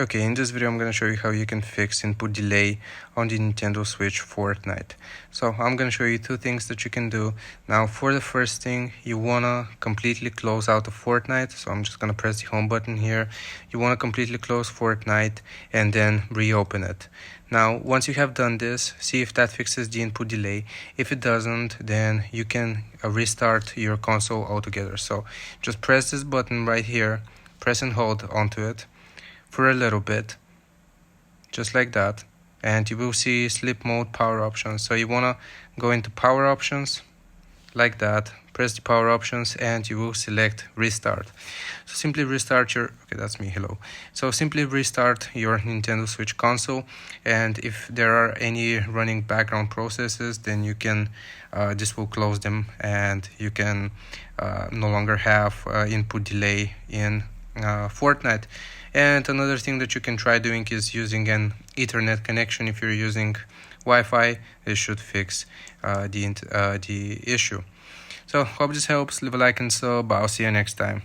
Okay, in this video I'm going to show you how you can fix input delay on the Nintendo Switch Fortnite. So I'm going to show you two things that you can do. Now for the first thing, you want to completely close out of Fortnite. So I'm just going to press the home button here. You want to completely close Fortnite and then reopen it. Now once you have done this, see if that fixes the input delay. If it doesn't, then you can restart your console altogether. So just press this button right here, press and hold onto it for a little bit, just like that, and you will see sleep mode power options. So you want to go into power options like that, press the power options, and you will select restart. So simply restart your simply restart your Nintendo Switch console, and if there are any running background processes, then you can this will close them, and you can no longer have input delay in Fortnite. And another thing that you can try doing is using an Ethernet connection. If you're using Wi-Fi, this should fix the issue. So hope this helps. Leave a like and sub. I'll see you next time.